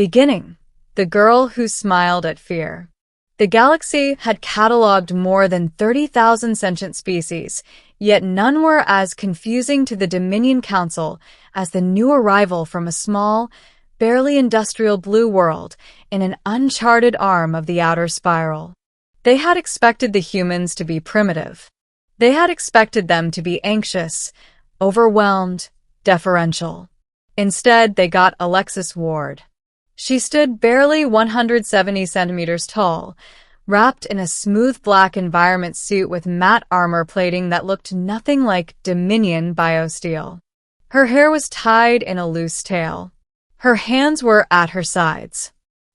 Beginning. The girl who smiled at fear. The galaxy had catalogued more than 30,000 sentient species, yet none were as confusing to the Dominion Council as the new arrival from a small, barely industrial blue world in an uncharted arm of the outer spiral. They had expected the humans to be primitive. They had expected them to be anxious, overwhelmed, deferential. Instead, they got Alexis Ward. She stood barely 170 centimeters tall, wrapped in a smooth black environment suit with matte armor plating that looked nothing like Dominion biosteel. Her hair was tied in a loose tail. Her hands were at her sides.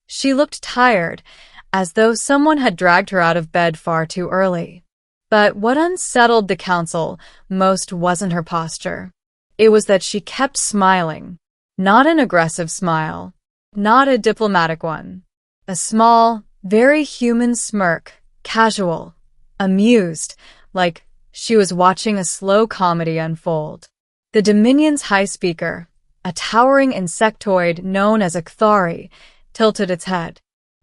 She looked tired, as though someone had dragged her out of bed far too early. But what unsettled the council most wasn't her posture. It was that she kept smiling. Not an aggressive smile. Not a diplomatic one. A small, very human smirk, casual, amused, like she was watching a slow comedy unfold. The Dominion's high speaker, a towering insectoid known as a Cthari, tilted its head.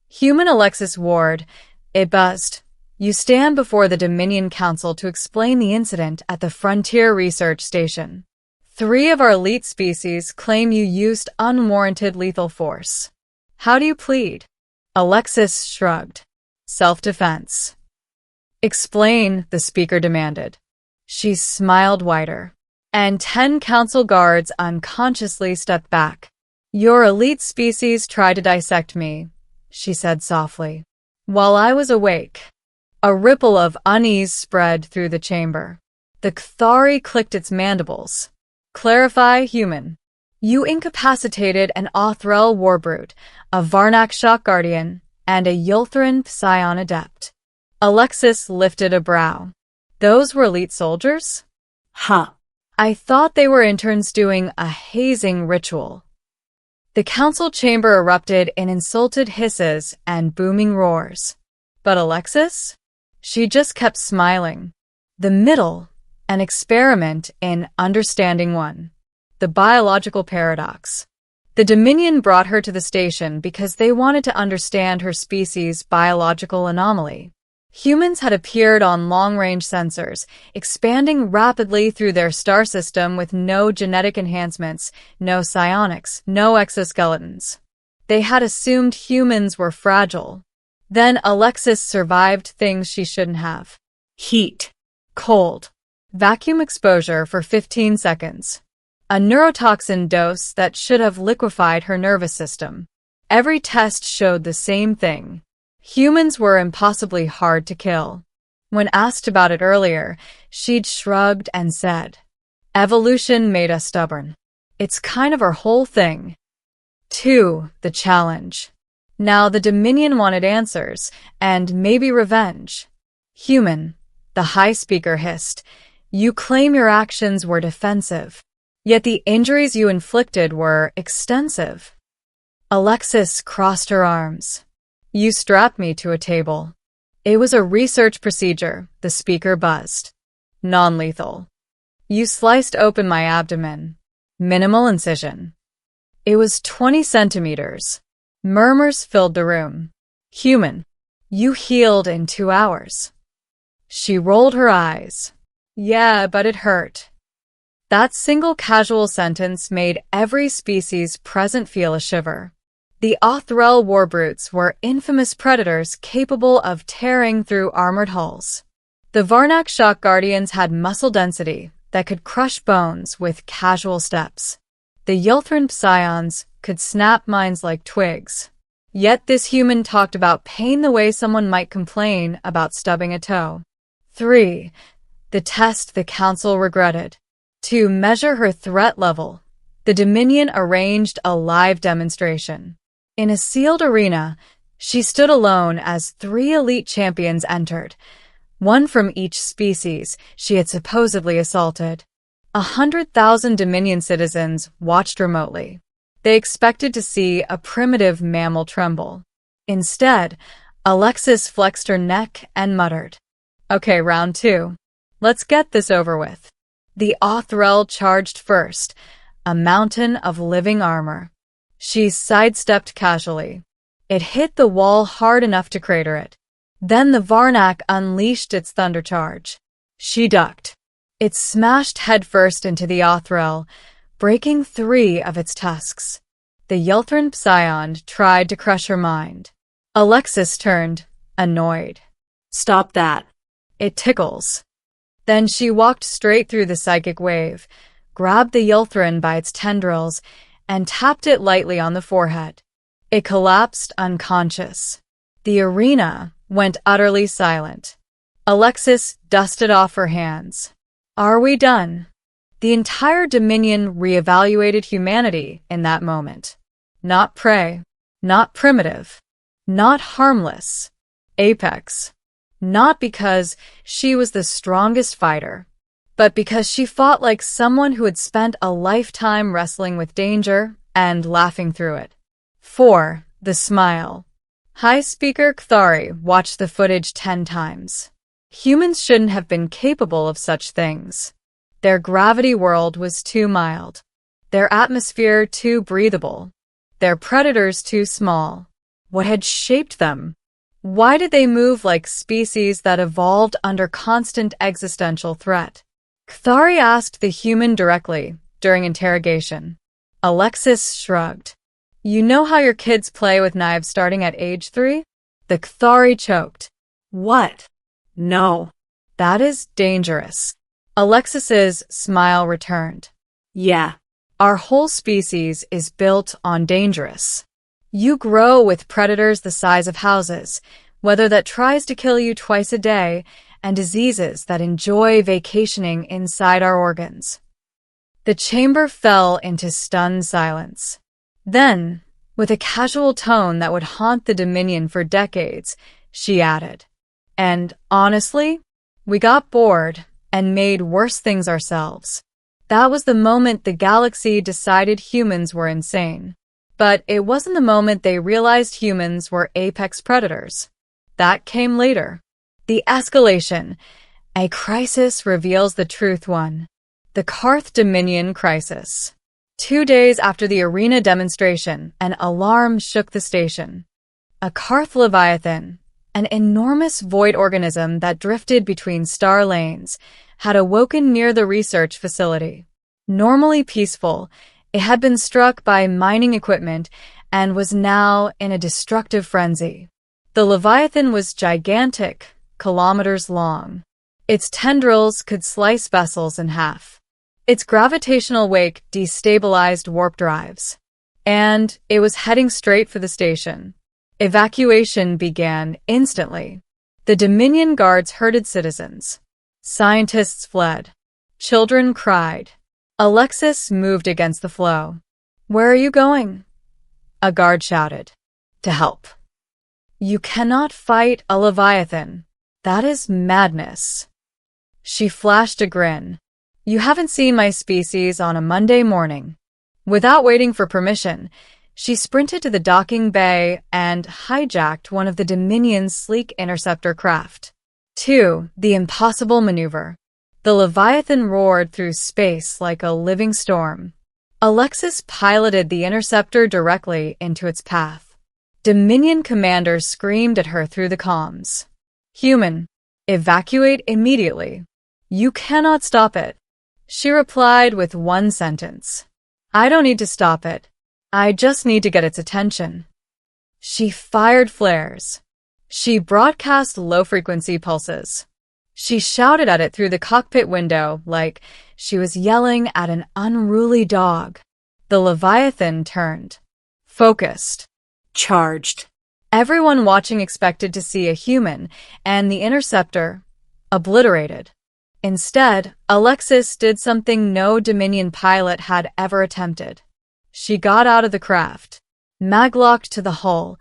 Human Alexis Ward, it buzzed. You stand before the Dominion Council to explain the incident at the Frontier Research Station. 3 of our elite species claim you used unwarranted lethal force. How do you plead? Alexis shrugged. Self-defense. Explain, the speaker demanded. She smiled wider, and 10 council guards unconsciously stepped back. Your elite species tried to dissect me, she said softly. While I was awake. A ripple of unease spread through the chamber. The Cthari clicked its mandibles. Clarify, human. You incapacitated an Othrel warbrute, a Varnak shock guardian, and a Yulthran psion adept. Alexis lifted a brow. Those were elite soldiers? Huh. I thought they were interns doing a hazing ritual. The council chamber erupted in insulted hisses and booming roars. But Alexis? She just kept smiling. The middle, an experiment in understanding one. The biological paradox. The Dominion brought her to the station because they wanted to understand her species' biological anomaly. Humans had appeared on long-range sensors, expanding rapidly through their star system with no genetic enhancements, no psionics, no exoskeletons. They had assumed humans were fragile. Then Alexis survived things she shouldn't have. Heat. Cold. Vacuum exposure for 15 seconds. A neurotoxin dose that should have liquefied her nervous system. Every test showed the same thing. Humans were impossibly hard to kill. When asked about it earlier, she'd shrugged and said, "Evolution made us stubborn. It's kind of our whole thing." 2. The challenge. Now the Dominion wanted answers, and maybe revenge. Human, the high speaker hissed, you claim your actions were defensive, yet the injuries you inflicted were extensive. Alexis crossed her arms. You strapped me to a table. It was a research procedure, the speaker buzzed. Non-lethal. You sliced open my abdomen. Minimal incision. It was 20 centimeters. Murmurs filled the room. Human. You healed in 2 hours. She rolled her eyes. Yeah, but it hurt. That single casual sentence made every species present feel a shiver. The Othrel warbrutes were infamous predators capable of tearing through armored hulls. The Varnak shock guardians had muscle density that could crush bones with casual steps. The Yulthran psions could snap minds like twigs. Yet this human talked about pain the way someone might complain about stubbing a toe. 3. The test the council regretted. To measure her threat level, the Dominion arranged a live demonstration. In a sealed arena, she stood alone as 3 elite champions entered, one from each species she had supposedly assaulted. 100,000 Dominion citizens watched remotely. They expected to see a primitive mammal tremble. Instead, Alexis flexed her neck and muttered, "Okay, round 2. Let's get this over with." The Othrel charged first, a mountain of living armor. She sidestepped casually. It hit the wall hard enough to crater it. Then the Varnak unleashed its thundercharge. She ducked. It smashed headfirst into the Othrel, breaking 3 of its tusks. The Yelthran Psion tried to crush her mind. Alexis turned, annoyed. Stop that. It tickles. Then she walked straight through the psychic wave, grabbed the Yelthran by its tendrils, and tapped it lightly on the forehead. It collapsed unconscious. The arena went utterly silent. Alexis dusted off her hands. Are we done? The entire Dominion reevaluated humanity in that moment. Not prey, not primitive, not harmless. Apex. Not because she was the strongest fighter, but because she fought like someone who had spent a lifetime wrestling with danger and laughing through it. 4. The smile. High Speaker Kthari watched the footage 10 times. Humans shouldn't have been capable of such things. Their gravity world was too mild. Their atmosphere too breathable. Their predators too small. What had shaped them? Why did they move like species that evolved under constant existential threat? Kthari asked the human directly during interrogation. Alexis shrugged. You know how your kids play with knives starting at age 3? The Kthari choked. What? No. That is dangerous. Alexis's smile returned. Yeah. Our whole species is built on dangerous. You grow with predators the size of houses, weather that tries to kill you twice a day, and diseases that enjoy vacationing inside our organs. The chamber fell into stunned silence. Then, with a casual tone that would haunt the Dominion for decades, she added, and honestly, we got bored and made worse things ourselves. That was the moment the galaxy decided humans were insane. But it wasn't the moment they realized humans were apex predators. That came later. The escalation. A crisis reveals the truth one. The Karth Dominion crisis. 2 days after the arena demonstration, an alarm shook the station. A Karth Leviathan, an enormous void organism that drifted between star lanes, had awoken near the research facility. Normally peaceful, it had been struck by mining equipment and was now in a destructive frenzy. The Leviathan was gigantic, kilometers long. Its tendrils could slice vessels in half. Its gravitational wake destabilized warp drives. And it was heading straight for the station. Evacuation began instantly. The Dominion guards herded citizens. Scientists fled. Children cried. Alexis moved against the flow. Where are you going? A guard shouted. To help. You cannot fight a Leviathan. That is madness. She flashed a grin. You haven't seen my species on a Monday morning. Without waiting for permission, she sprinted to the docking bay and hijacked one of the Dominion's sleek interceptor craft. 2. The impossible maneuver. The Leviathan roared through space like a living storm. Alexis piloted the interceptor directly into its path. Dominion commanders screamed at her through the comms. Human, evacuate immediately. You cannot stop it. She replied with one sentence. I don't need to stop it. I just need to get its attention. She fired flares. She broadcast low-frequency pulses. She shouted at it through the cockpit window like she was yelling at an unruly dog. The Leviathan turned. Focused. Charged. Everyone watching expected to see a human, and the interceptor obliterated. Instead, Alexis did something no Dominion pilot had ever attempted. She got out of the craft. Maglocked to the hull,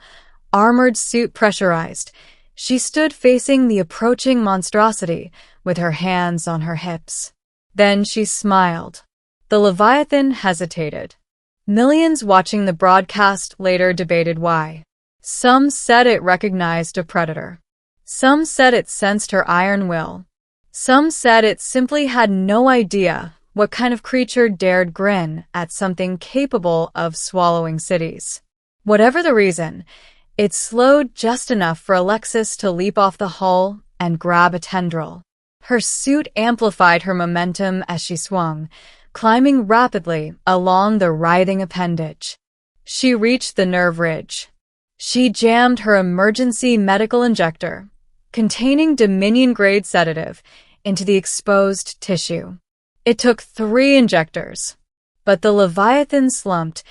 armored suit pressurized, she stood facing the approaching monstrosity with her hands on her hips. Then she smiled. The Leviathan hesitated. Millions watching the broadcast later debated why. Some said it recognized a predator. Some said it sensed her iron will. Some said it simply had no idea What kind of creature dared grin at something capable of swallowing cities? Whatever the reason, it slowed just enough for Alexis to leap off the hull and grab a tendril. Her suit amplified her momentum as she swung, climbing rapidly along the writhing appendage. She reached the nerve ridge. She jammed her emergency medical injector, containing Dominion-grade sedative, into the exposed tissue. It took 3 injectors, but the Leviathan slumped,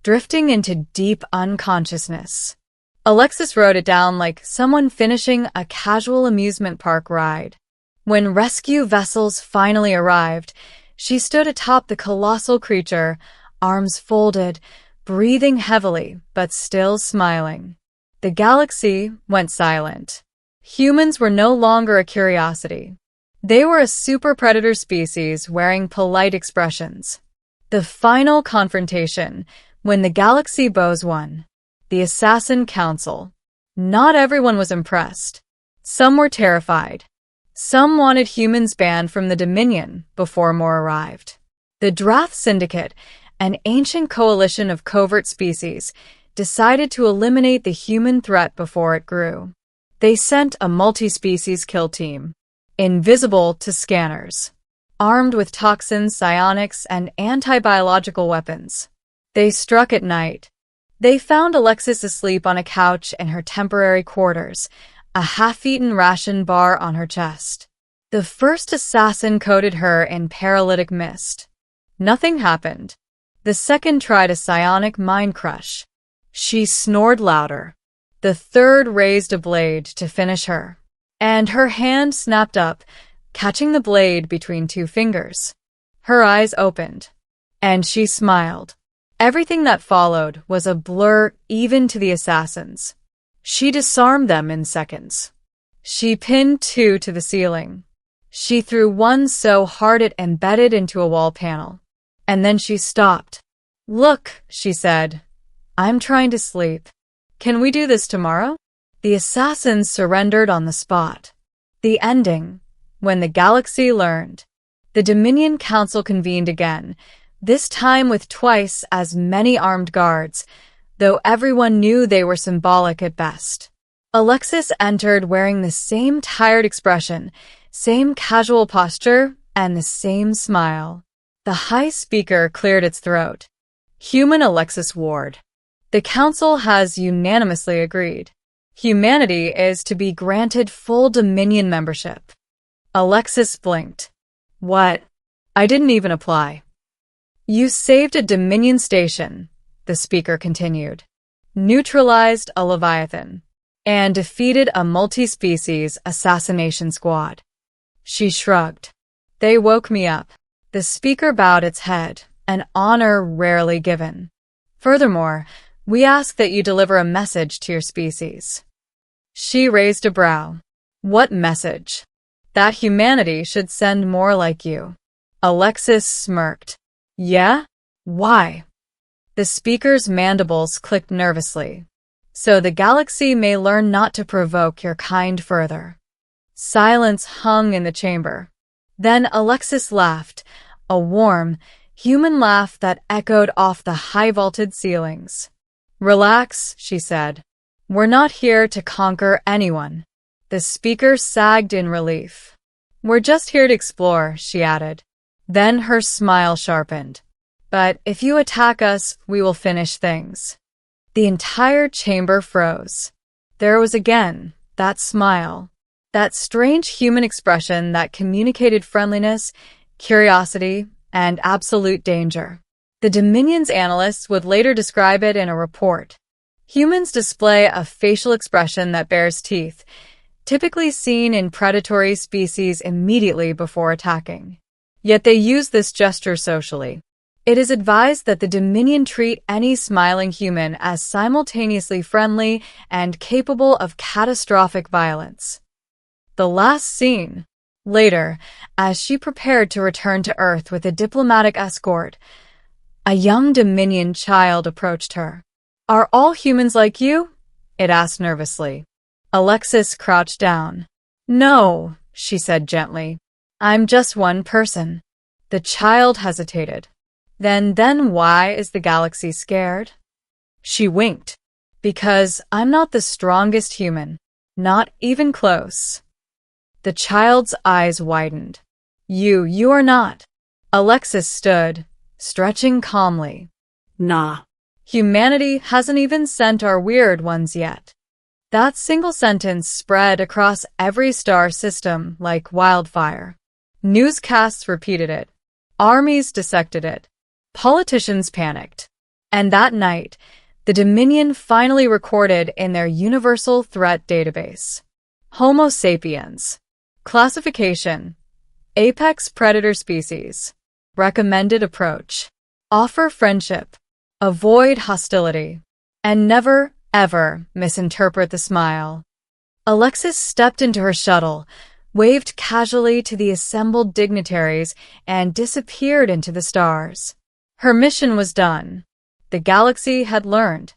drifting into deep unconsciousness. Alexis wrote it down like someone finishing a casual amusement park ride. When rescue vessels finally arrived, she stood atop the colossal creature, arms folded, breathing heavily but still smiling. The galaxy went silent. Humans were no longer a curiosity. They were a super predator species wearing polite expressions. The final confrontation, when the galaxy bows won. The Assassin Council. Not everyone was impressed. Some were terrified. Some wanted humans banned from the Dominion before more arrived. The Drath Syndicate, an ancient coalition of covert species, decided to eliminate the human threat before it grew. They sent a multi-species kill team, invisible to scanners, armed with toxins, psionics, and anti-biological weapons. They struck at night. They found Alexis asleep on a couch in her temporary quarters, a half-eaten ration bar on her chest. The first assassin coated her in paralytic mist. Nothing happened. The second tried a psionic mind crush. She snored louder. The third raised a blade to finish her, and her hand snapped up, catching the blade between 2 fingers. Her eyes opened, and she smiled. Everything that followed was a blur even to the assassins. She disarmed them in seconds. She pinned 2 to the ceiling. She threw one so hard it embedded into a wall panel. And then she stopped. "Look," she said. "I'm trying to sleep. Can we do this tomorrow?" The assassins surrendered on the spot. The ending, when the galaxy learned. The Dominion Council convened again, this time with twice as many armed guards, though everyone knew they were symbolic at best. Alexis entered wearing the same tired expression, same casual posture, and the same smile. The High Speaker cleared its throat. Human Alexis Ward. The Council has unanimously agreed. Humanity is to be granted full Dominion membership. Alexis blinked. What? I didn't even apply. You saved a Dominion station, the Speaker continued, neutralized a Leviathan, and defeated a multi-species assassination squad. She shrugged. They woke me up. The Speaker bowed its head, an honor rarely given. Furthermore, we ask that you deliver a message to your species. She raised a brow. What message? That humanity should send more like you. Alexis smirked. Yeah? Why? The Speaker's mandibles clicked nervously. So the galaxy may learn not to provoke your kind further. Silence hung in the chamber. Then Alexis laughed, a warm, human laugh that echoed off the high-vaulted ceilings. Relax, she said. We're not here to conquer anyone. The Speaker sagged in relief. We're just here to explore, she added. Then her smile sharpened. But if you attack us, we will finish things. The entire chamber froze. There was again that smile, that strange human expression that communicated friendliness, curiosity, and absolute danger. The Dominion's analysts would later describe it in a report. Humans display a facial expression that bears teeth, typically seen in predatory species immediately before attacking. Yet they use this gesture socially. It is advised that the Dominion treat any smiling human as simultaneously friendly and capable of catastrophic violence. The last scene. Later, as she prepared to return to Earth with a diplomatic escort, a young Dominion child approached her. Are all humans like you? It asked nervously. Alexis crouched down. No, she said gently. I'm just one person. The child hesitated. Then why is the galaxy scared? She winked. Because I'm not the strongest human. Not even close. The child's eyes widened. You are not. Alexis stood, stretching calmly. Nah. Humanity hasn't even sent our weird ones yet. That single sentence spread across every star system like wildfire. Newscasts repeated it. Armies dissected it. Politicians panicked. And that night, the Dominion finally recorded in their Universal Threat Database. Homo sapiens. Classification. Apex predator species. Recommended approach. Offer friendship. Avoid hostility. And never, ever misinterpret the smile. Alexis stepped into her shuttle, waved casually to the assembled dignitaries, and disappeared into the stars. Her mission was done. The galaxy had learned.